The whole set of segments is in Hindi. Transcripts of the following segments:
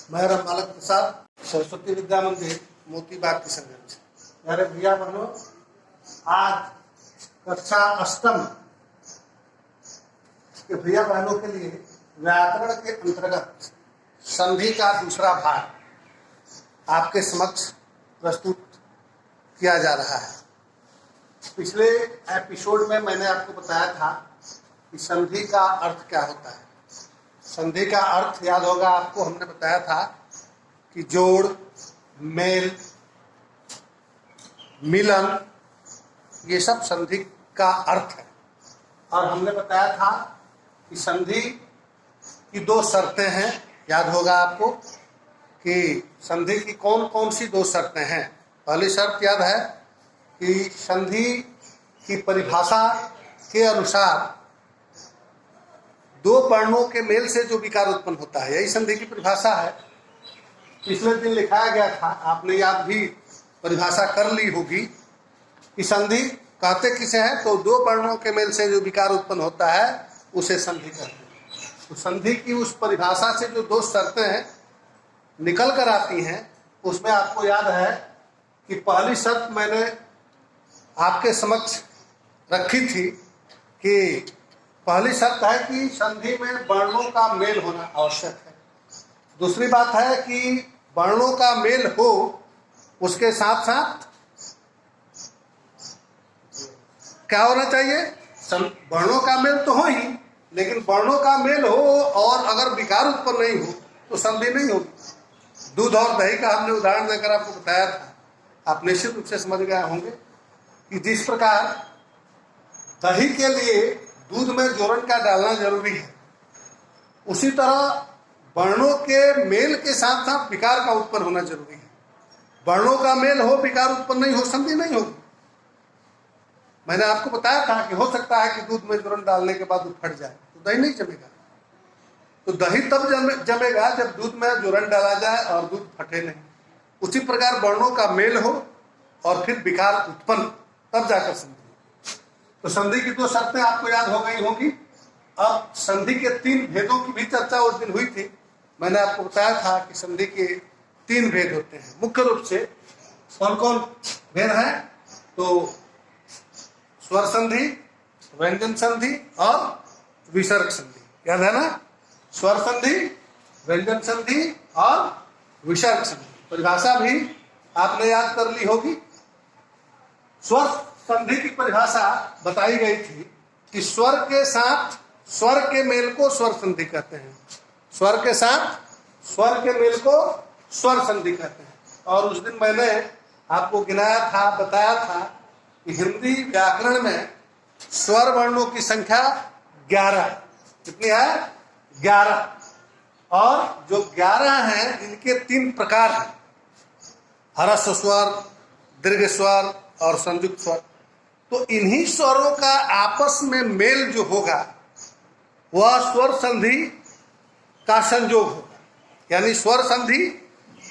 मैं रामबालक प्रसाद, सरस्वती विद्या मंदिर, मोती बाग किशनगंज। यारे भैया बहनों, आज कक्षा अष्टम के भैया बहनों के लिए व्याकरण के अंतर्गत संधि का दूसरा भाग आपके समक्ष प्रस्तुत किया जा रहा है। पिछले एपिसोड में मैंने आपको बताया था कि संधि का अर्थ क्या होता है। संधि का अर्थ याद होगा आपको, हमने बताया था कि जोड़, मेल, मिलन, ये सब संधि का अर्थ है। और हमने बताया था कि संधि की दो शर्तें हैं। याद होगा आपको कि संधि की कौन कौन सी दो शर्तें हैं। पहली शर्त याद है कि संधि की परिभाषा के अनुसार दो वर्णों के मेल से जो विकार उत्पन्न होता है, यही संधि की परिभाषा है। पिछले दिन लिखाया गया था, आपने याद भी परिभाषा कर ली होगी कि संधि कहते किसे हैं, तो दो वर्णों के मेल से जो विकार उत्पन्न होता है उसे संधि कहते हैं। तो संधि की उस परिभाषा से जो दो शर्तें निकल कर आती हैं, उसमें आपको याद है कि पहली शर्त मैंने आपके समक्ष रखी थी कि पहली शर्त है कि संधि में वर्णों का मेल होना आवश्यक है। दूसरी बात है कि वर्णों का मेल हो, उसके साथ साथ क्या होना चाहिए, वर्णों का मेल तो हो ही, लेकिन वर्णों का मेल हो और अगर विकार उत्पन्न नहीं हो तो संधि नहीं होगी। दूध और दही का हमने उदाहरण देकर आपको बताया था, आप निश्चित रूप से समझ गए होंगे कि जिस प्रकार दही के लिए दूध में जोरन का डालना जरूरी है, उसी तरह वर्णों के मेल के साथ साथ विकार का उत्पन्न होना जरूरी है। वर्णों का मेल हो, विकार उत्पन्न नहीं हो, संधि नहीं होगी। मैंने आपको बताया था कि हो सकता है कि दूध में जोरन डालने के बाद दूध फट जाए तो दही नहीं जमेगा। तो दही तब जमेगा जब दूध में जोरन डाला जाए और दूध फटे नहीं। उसी प्रकार वर्णों का मेल हो और फिर विकार उत्पन्न, तब जाकर संधि। तो संधि की दो शर्तें आपको याद हो गई होंगी। अब संधि के तीन भेदों की भी चर्चा उस दिन हुई थी। मैंने आपको बताया था कि संधि के तीन भेद होते हैं मुख्य रूप से। कौन कौन भेद हैं, तो स्वर संधि, व्यंजन संधि और विसर्ग संधि। याद है ना, स्वर संधि, व्यंजन संधि और विसर्ग संधि। परिभाषा भी आपने याद कर ली होगी। स्वर संधि की परिभाषा बताई गई थी कि स्वर के साथ स्वर के मेल को स्वर संधि कहते हैं। स्वर के साथ स्वर के मेल को स्वर संधि कहते हैं। और उस दिन मैंने आपको गिनाया था, बताया था कि हिंदी व्याकरण में स्वर वर्णों की संख्या 11। कितनी है? 11। और जो 11 हैं, इनके 3 प्रकार हैं, ह्रस्व स्वर, दीर्घ स्वर और संयुक्त स्वर। तो इन्हीं स्वरों का आपस में मेल जो होगा वह स्वर संधि का संयोग होगा। यानी स्वर संधि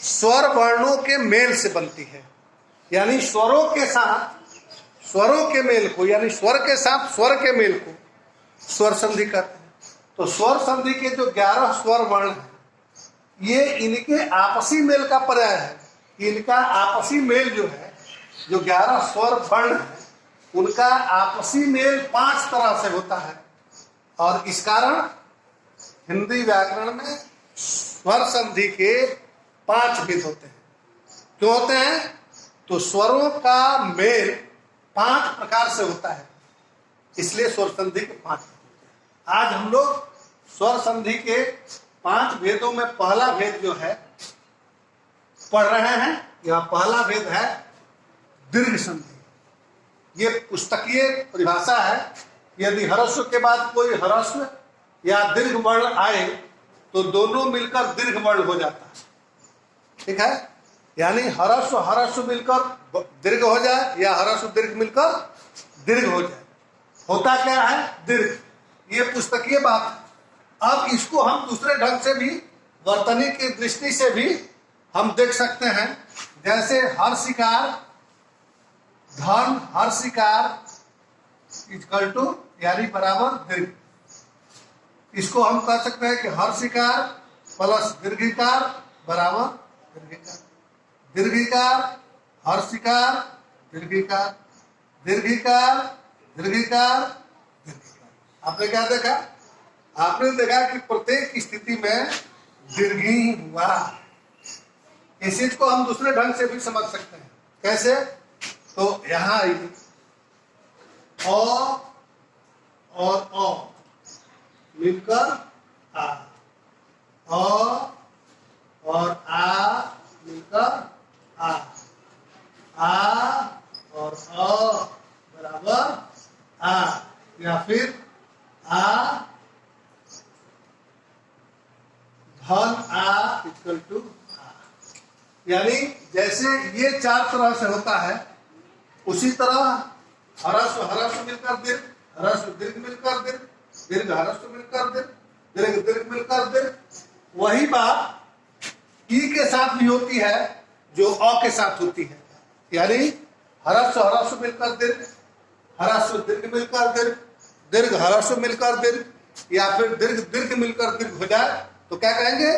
स्वर वर्णों के मेल से बनती है। यानी स्वरों के साथ स्वरों के मेल को, यानी स्वर के साथ स्वर के मेल को स्वर संधि कहते हैं। तो स्वर संधि के जो 11 स्वर वर्ण हैं, ये इनके आपसी मेल का पर्याय है। इनका आपसी मेल जो है, जो 11 स्वर वर्ण है, उनका आपसी मेल 5 तरह से होता है। और इस कारण हिंदी व्याकरण में स्वर संधि के 5 भेद होते हैं। क्यों होते हैं? तो स्वरों का मेल 5 प्रकार से होता है, इसलिए स्वर संधि के 5 भेद होते हैं। आज हम लोग स्वर संधि के 5 भेदों में पहला भेद जो है पढ़ रहे हैं। यह पहला भेद है दीर्घ संधि। ये पुस्तकीय परिभाषा है। यदि ह्रस्व के बाद कोई ह्रस्व या दीर्घ वर्ण आए तो दोनों मिलकर दीर्घ वर्ण हो जाता है। ठीक है, यानी ह्रस्व मिलकर दीर्घ हो जाए या ह्रस्व दीर्घ मिलकर दीर्घ हो जाए, होता क्या है? दीर्घ। ये पुस्तकीय बात है। अब इसको हम दूसरे ढंग से भी, वर्तनी की दृष्टि से भी हम देख सकते हैं। जैसे हर शिकार, धन हर शिकार इक्वल टू यानी बराबर दीर्घ। इसको हम कह सकते हैं कि हर शिकार प्लस दीर्घिकार बराबर दीर्घिकार, दीर्घिकार हर्षिकार दीर्घिकार, दीर्घिकार दीर्घिकार दीर्घिकार। आपने क्या देखा? आपने देखा कि प्रत्येक स्थिति में दीर्घ ही हुआ। इस चीज को हम दूसरे ढंग से भी समझ सकते हैं। कैसे? तो यहां आई अ और अ मिलकर आ, अ और आ मिलकर आ और अ बराबर आ, या फिर आ धन आ इक्वल टू आ। यानी जैसे ये चार तरह से होता है, उसी तरह हरस्व हरस्व मिलकर दीर्घ, हरस्व दीर्घ मिलकर दीर्घ, दीर्घ हरस्व मिलकर दीर्घ, दीर्घ दीर्घ मिलकर दीर्घ। वही बात ई के साथ भी होती है जो अ के साथ होती है। यानी हरस्व हरस्व मिलकर दीर्घ, हरस्व दीर्घ मिलकर दीर्घ, दीर्घ हरस्व मिलकर दीर्घ, या फिर दीर्घ दीर्घ मिलकर दीर्घ हो जाए तो क्या कहेंगे?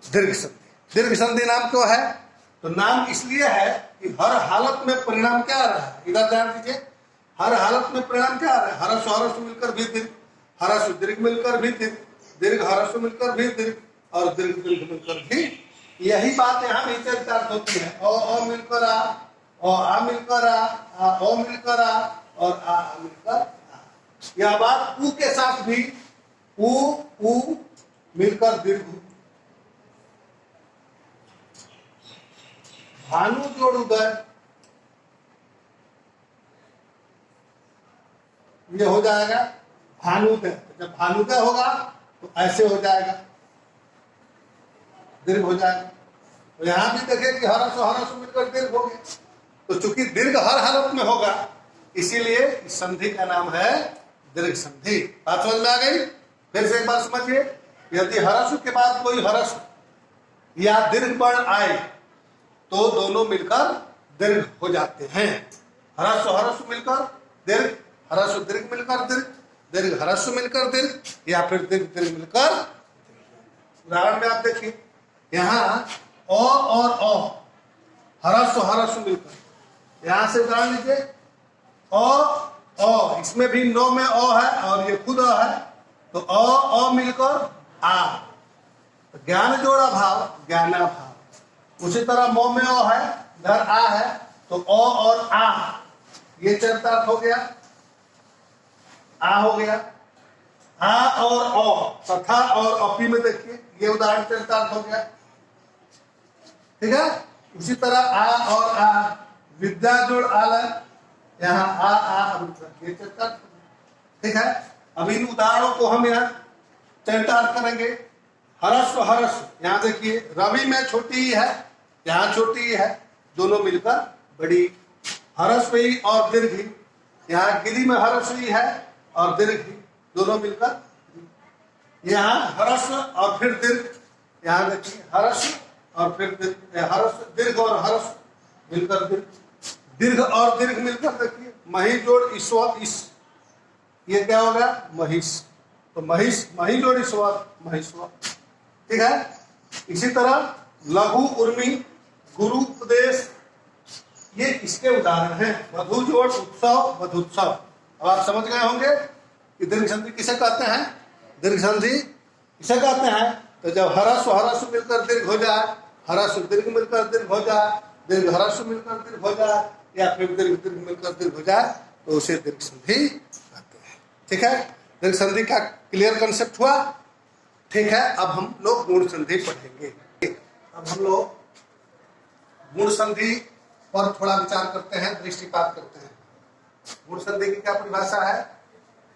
दीर्घ संधि। दीर्घ संधि नाम क्यों है? तो नाम इसलिए है कि हर हालत में परिणाम क्या आ रहा है। इधर ध्यान दीजिए, हर हालत में परिणाम क्या आ रहा है? हरस्व हरस्व मिलकर भी दीर्घ, हरस्व दीर्घ मिलकर भी दीर्घ, दीर्घ हरस्व मिलकर भी दीर्घ, और दीर्घ दीर्घ मिलकर भी। यही बात यहाँ भी चरितार्थ होती है। अ मिलकर आ मिलकर आ ओ मिलकर आ, और आ मिलकर आ। यह बात उ के साथ भी उ मिलकर दीर्घ, भानु जोड़ उदय, ये हो जाएगा भानुदय। जब भानुदय होगा तो ऐसे हो जाएगा, दीर्घ हो जाएगा। तो यहां भी देखें कि हरस्व हरस्व मिलकर दीर्घ हो गया। तो चूंकि दीर्घ हर हालत में होगा, इसीलिए इस संधि का नाम है दीर्घ संधि। बात समझ में आ गई? फिर से एक बार समझिए, यदि हरस्व के बाद कोई हरस्व या दीर्घ वर्ण आए तो दोनों मिलकर दीर्घ हो जाते हैं। हरस्व हरस्व मिलकर दीर्घ, हरस्व दीर्घ मिलकर दीर्घ, दीर्घ हरस्व मिलकर दीर्घ, या फिर दीर्घ दीर्घ मिलकर। उदाहरण में आप देखिए, यहाँ अ और अ हरस्व हरस्व मिलकर, यहां से उदाहरण लीजिए अ, इसमें भी नो में अ है और ये खुद अ है, तो अ मिलकर आ, तो ज्ञान जोड़ा भाव ज्ञाना भाव। उसी तरह मो में अ है, इधर आ है, तो अ और आ ये चरितार्थ हो गया, आ हो गया। आ और अ तथा और अपी में देखिए, ये उदाहरण चरितार्थ हो गया। ठीक है? उसी तरह आ और आ विद्या जोड़ आलय, यहाँ आ ये चरितार्थ। ठीक है? अब इन उदाहरणों को हम यहाँ चरितार्थ करेंगे। हरस्व हरस्व, यहाँ देखिए रवि में छोटी ही है, यहाँ छोटी ही है, दोनों मिलकर बड़ी। हरस्व ही और दीर्घ ही, यहाँ गिरी में हरस्व ही है और दीर्घ ही, दोनों मिलकर। यहाँ हरस्व और फिर दीर्घ, यहाँ देखिए हरस्व और फिर हरस्व, दीर्घ और हरस्व मिलकर दीर्घ, दीर्घ और दीर्घ मिलकर देखिए मही जोड़ ईश्वर, इस ये क्या होगा? महिष। तो महिष, मही जोड़ ईश्वर महेश्वर। ठीक है? इसी तरह लघु उर्मी, गुरु उपदेश, ये इसके उदाहरण हैं। वधु जोड़ उत्सव वधुत्सव। अब आप समझ गए होंगे कि दीर्घ संधि किसे कहते हैं। दीर्घ संधि किसे कहते हैं? तो जब हरस्व हरस्व मिलकर दीर्घ हो जाए, हरस्व दीर्घ मिलकर दीर्घ हो जाए, दीर्घ हरस्व मिलकर दीर्घ हो जाए, या फिर दीर्घ दीर्घ मिलकर दीर्घ हो जाए, तो उसे दीर्घ संधि कहते हैं। ठीक है? दीर्घ संधि का क्लियर कंसेप्ट हुआ। ठीक है? अब हम लोग गुण संधि पढ़ेंगे। अब हम लोग गुण संधि पर थोड़ा विचार करते हैं, दृष्टिपात करते हैं। गुण संधि की क्या परिभाषा है?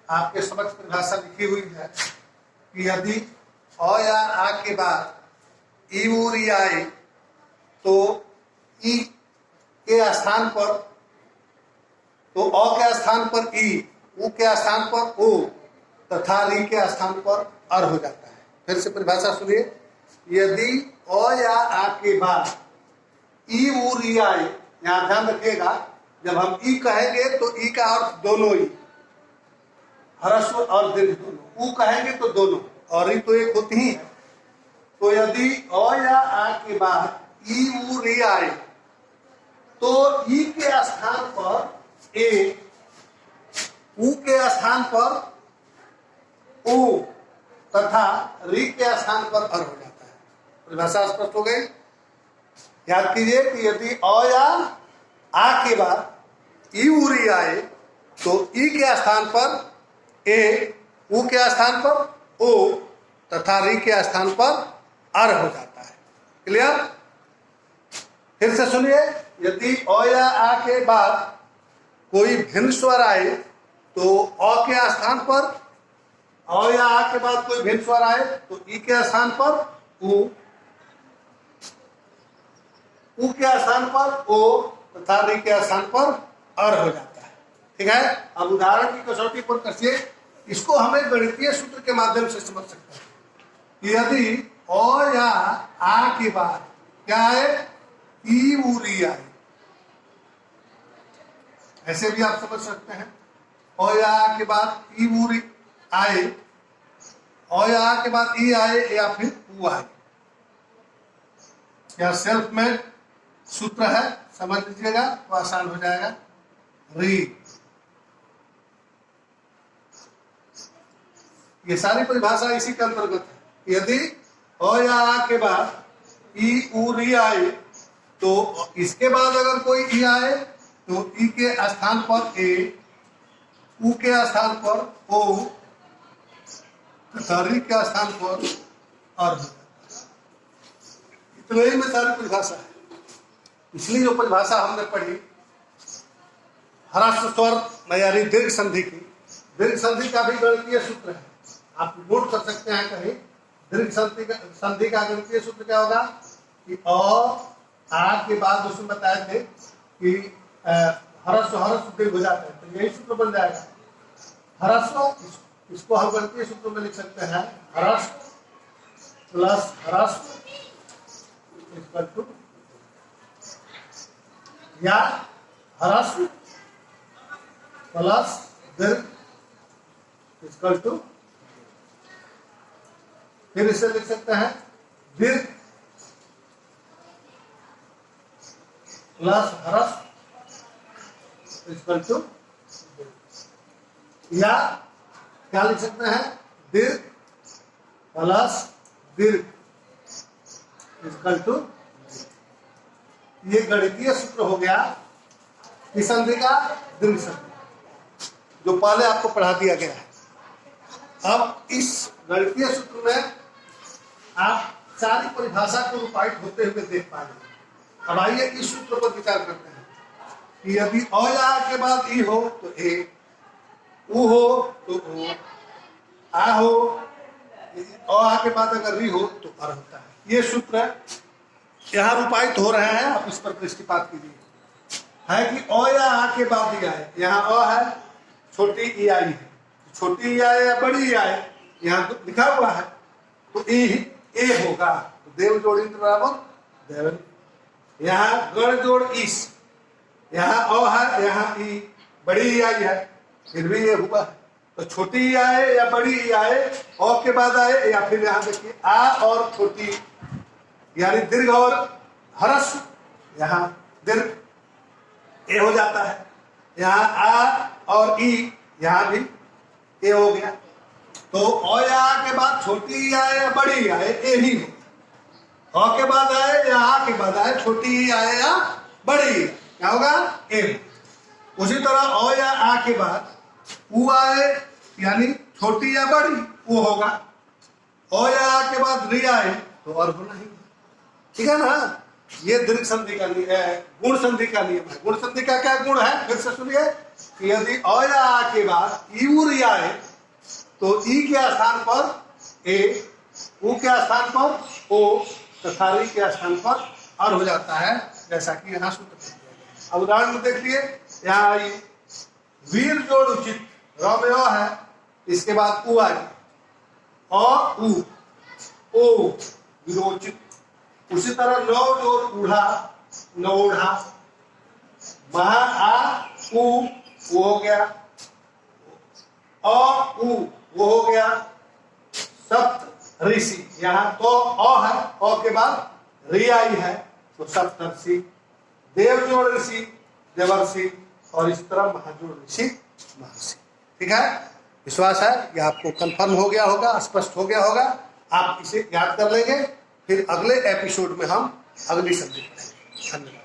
आपके समक्ष परिभाषा लिखी हुई है कि यदि अ या आ के बाद ई उ री आए तो ई के स्थान पर, तो अ के स्थान पर ई, उ के स्थान पर ओ, तथा री के स्थान पर अर हो जाता है। फिर से परिभाषा सुनिए, यदि अ या आ के बाद ई उ री आए, यहां ध्यान रखिएगा, जब हम ई कहेंगे तो ई का अर्थ दोनों ही, हरस्व और दीर्घ दोनों। उ कहेंगे तो दोनों, और ई तो एक होती ही है। तो यदि अ या बाद ई ऊ री आए तो ई के स्थान पर ए, ऊ के स्थान पर ओ तथा री के स्थान पर अर हो जाता है। परिभाषा स्पष्ट हो गई। याद कीजिए कि यदि अ या आ के बाद ई ऊ री आए तो ई के स्थान पर ए, ऊ के स्थान पर ओ तथा री के स्थान पर अर हो जाता है। क्लियर? फिर से सुनिए, यदि अ या आ के बाद कोई भिन्न स्वर आए तो अ के स्थान पर, अ या आ के बाद कोई भिन्न स्वर आए तो ई के स्थान पर ऊ, ऊ के स्थान पर ओ तथा री के स्थान पर अर हो जाता है। ठीक है? अब उदाहरण की कसौटी पर कसिए, इसको हमें गणितीय सूत्र के माध्यम से समझ सकते हैं। यदि अ या आ के बाद क्या है, ई ऊ री आए, ऐसे भी आप समझ सकते हैं। अ या आ के बाद ई ऊ री आए, अ या आ के बाद ई आए या फिर ऊ आए, यह सेल्फ मेड सूत्र है, समझ लीजिएगा तो आसान हो जाएगा। री, ये सारी परिभाषा इसी के अंतर्गत है। यदि अ या आ के बाद ई ऊ री आए तो इसके बाद अगर कोई ई आए तो ई के स्थान पर ए, ऊ के स्थान पर ओ तथा री के स्थान पर अर हो जाता है। इतने ही में सारी परिभाषा है। इसलिए जो परिभाषा हमने पढ़ी ह्रस्व स्वर यानी दीर्घ संधि की, दीर्घ संधि का भी गणितीय सूत्र है, आप नोट कर सकते हैं कहीं। दीर्घ संधि का गणितीय सूत्र क्या होगा कि अ आ के बाद उसमें बताए थे कि ह्रस्व दीर्घ हो जाता है, तो यही सूत्र बन जाएगा ह्रस्व। इसको हम गणितीय सूत्र में लिख सकते हैं, ह्रस्व प्लस ह्रस्व इक्वल टू, या ह्रस्व प्लस दीर्घ इक्वल टू, फिर इसे लिख सकते हैं दीर्घ प्लस ह्रस्व इक्वल टू, या क्या लिख सकते हैं दीर्घ प्लस दीर्घ इक्वल टू। ये गणितीय सूत्र हो गया किस संधि का, दीर्घ संधि, जो पहले आपको पढ़ा दिया गया है। अब इस गणितीय सूत्र में आप सारी परिभाषा को रूपायित होते हुए देख पाएंगे। अब आइए इस सूत्र पर विचार करते हैं कि यदि अ या आ के बाद ई हो तो ए, ऊ हो तो ओ, आ हो, अ आ के बाद अगर री हो तो अर होता है। ये सूत्र यहाँ रूपायित हो रहे हैं, आप इस पर दृष्टिपात कीजिए। है कि अ या आ के बाद ई आए, यहाँ अ है, छोटी ई आई है, छोटी ई आए या बड़ी ई आए यहाँ लिखा हुआ है तो ए होगा, तो देव जोड़ इंद्र बराबर देवन। यहाँ गण जोड़ ईस, यहाँ अ है, यहाँ ई, बड़ी ई आई है, फिर भी ये हुआ है। तो छोटी ई आए या बड़ी ई आए, अ के बाद आए, या फिर यहाँ देखिए आ और छोटी यानी दीर्घ और ह्रस्व, यहाँ दीर्घ ए हो जाता है, यहाँ आ और ई यहाँ भी ए हो गया। तो अ या आ के बाद छोटी ई आए या बड़ी ई आए ए ही हो, अ के बाद आए या आ के बाद आए छोटी ई आए या बड़ी ई, क्या होगा ए। उसी तरह अ या आ के बाद ऊ आए यानी छोटी या बड़ी वो होगा, अ या आ के बाद री आए तो और होना ही, ठीक है ना। ये दीर्घ संधि का नियम है, गुण संधि का नियम है। गुण संधि का क्या गुण है, फिर से सुनिए कि यदि अ या आ के बाद ई ऊ री आए तो ई के स्थान पर ए, ऊ के स्थान पर ओ तथा री के स्थान पर अर हो जाता है, जैसा कि यहाँ सूत्र। अब उदाहरण में देखिए, यहाँ आई वीर जोड़ उचित, र में अ है, इसके बाद ऊ आई, अ ऊ ओ विरोचित। उसी तरह नौ जोड़ ऊढ़ा, नौढ़ा, महा आ ऊ वो हो गया, अ ऊ वो हो गया, सप्त ऋषि, यहाँ तो अ है, अ के बाद री आई है तो सप्तर्षि, देवजोड़ ऋषि, देवर्षि, और इस तरह महाजोड़ ऋषि, महर्षि। ठीक है, विश्वास है ये आपको कंफर्म हो गया होगा, स्पष्ट हो गया होगा। आप इसे याद कर लेंगे, फिर अगले एपिसोड में हम अगली संधि पढ़ेंगे। धन्यवाद।